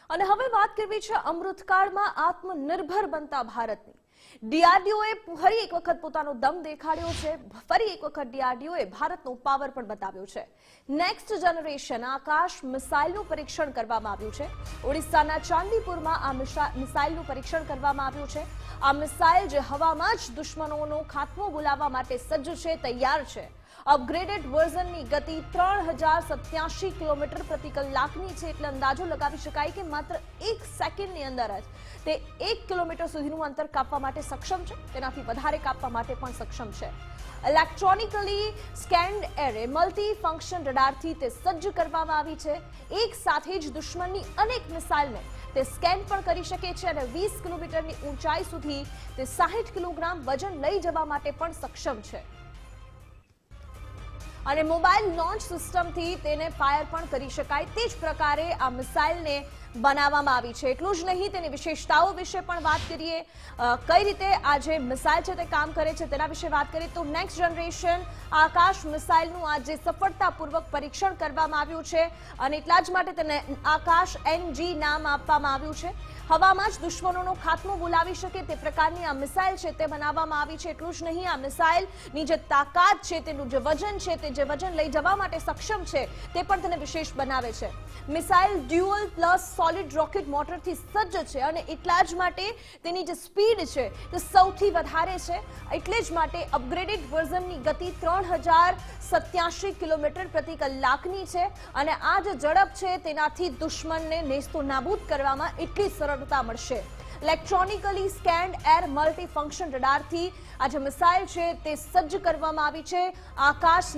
અને હવે વાત કરવી છે અમૃતકાળમાં આત્મનિર્ભર બનતા ભારતની। ડીઆરડીઓએ ફરી એક વખત પોતાનો દમ દેખાડ્યો છે। ફરી એક વખત ડીઆરડીઓએ ભારતનો પાવર પણ બતાવ્યો છે। નેક્સ્ટ જનરેશન આકાશ મિસાઇલનું પરીક્ષણ કરવામાં આવ્યું છે। ઓડિશાના ચાંદીપુરમાં આ મિસાઇલનું પરીક્ષણ કરવામાં આવ્યું છે। આ મિસાઇલ જે હવામાં જ દુશ્મનોનો ખાત્મો બોલાવવા માટે સજ્જ છે, તૈયાર છે। અપગ્રેડેડ વર્ઝનની ગતિ 3087 કિલોમીટર પ્રતિ કલાકની છે, એટલે અંદાજો લગાવી શકાય કે માત્ર 1 સેકન્ડની અંદર જ તે 1 કિલોમીટર સુધીનું અંતર કાપવા માટે સક્ષમ છે, તેનાથી વધારે કાપવા માટે પણ સક્ષમ છે। Electronically scanned array multi function રડારથી તે સજ્જ કરવામાં આવી છે। એક સાથે જ દુશ્મનની અનેક મિસાઇલને તે સ્કેન પણ કરી શકે છે અને 20 કિલોમીટરની ઊંચાઈ સુધી તે 60 કિલોગ્રામ વજન લઈ જવા માટે પણ સક્ષમ છે અને મોબાઈલ લોન્ચ સિસ્ટમથી તેને ફાયર પણ કરી શકાય। તે જ પ્રકારે આ મિસાઇલને બનાવવામાં આવી છે। એટલું જ નહીં, તેની વિશેષતાઓ વિશે પણ વાત કરીએ। કઈ રીતે આ જે મિસાઇલ છે તે કામ કરે છે તેના વિશે વાત કરીએ તો નેક્સ્ટ જનરેશન આકાશ મિસાઇલનું આજે સફળતાપૂર્વક પરીક્ષણ કરવામાં આવ્યું છે અને એટલા જ માટે તેને આકાશ NG નામ આપવામાં આવ્યું છે। હવામાં જ દુશ્મનોનો ખાત્મો બોલાવી શકે તે પ્રકારની આ મિસાઇલ છે તે બનાવવામાં આવી છે। એટલું જ નહીં, આ મિસાઇલની જે તાકાત છે, તેનું જે વજન છે, તે જે વજન લઈ જવા માટે સક્ષમ છે તે પણ તેને વિશેષ બનાવે છે। Missile dual plus solid rocket મોટરથી સજ્જ છે અને એટલા જ માટે તેની જે સ્પીડ છે તે સૌથી વધારે છે। એટલે જ માટે અપગ્રેડેડ વર્ઝનની ગતિ 3087 કિલોમીટર પ્રતિ કલાકની છે અને આ જે ઝડપ છે તેનાથી દુશ્મનને નેસ્તો નાબૂદ કરવામાં એટલી સરળતા મળશે। Electronically scanned air multi function રડારથી આ જે મિસાઇલ છે તે સજ્જ કરવામાં આવી છે આકાશ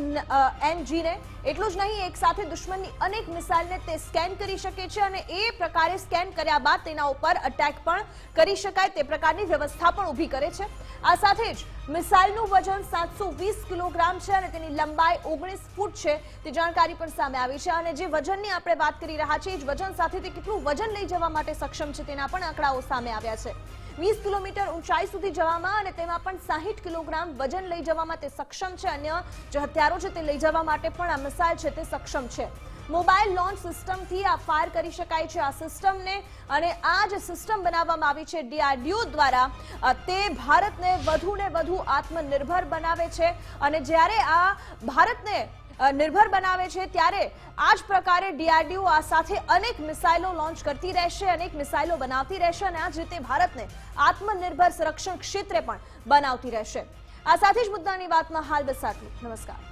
NG ને। એટલું જ નહીં, એક સાથે દુશ્મનની અનેક મિસાઇલને તે સ્કેન કરી શકે છે અને એ પ્રકારે સ્કેન કર્યા બાદ તેના ઉપર અટેક પણ કરી શકાય તે પ્રકારની વ્યવસ્થા પણ ઊભી કરે છે। આ સાથે જ મિસાઇલનું વજન 720 કિલોગ્રામ છે અને તેની લંબાઈ 19 ફૂટ છે તે જાણકારી પણ સામે આવી છે અને જે વજનની આપણે વાત કરી રહ્યા છીએ, એ વજન સાથે તે કેટલું વજન લઈ જવા માટે સક્ષમ છે તેના પણ આંકડાઓ સામે આવ્યા છે। 20 કિલોમીટર ઊંચાઈ સુધી જવામાં અને તેમાં પણ 60 કિલોગ્રામ વજન લઈ જવામાં તે સક્ષમ છે। અન્ય જે હથિયારો છે તે લઈ જવા માટે પણ આ મિસાઇલ છે તે સક્ષમ છે। મોબાઈલ લોન્ચ સિસ્ટમથી આ ફાયર કરી શકાય છે આ સિસ્ટમને અને આ જે સિસ્ટમ બનાવવામાં આવી છે ડીઆરડીઓ દ્વારા, તે ભારતને વધુને વધુ આત્મનિર્ભર બનાવે છે અને જ્યારે આ ભારતને નિર્ભર બનાવે છે ત્યારે આ જ પ્રકારે ડીઆરડીઓ આ સાથે અનેક મિસાઇલો લોન્ચ કરતી રહેશે, અનેક મિસાઇલો બનાવતી રહેશે અને આ જ રીતે ભારતને આત્મનિર્ભર સંરક્ષણ ક્ષેત્રે પણ બનાવતી રહેશે। આ સાથે જ મુદ્દાની વાતમાં હાલ બસ આટલું। નમસ્કાર।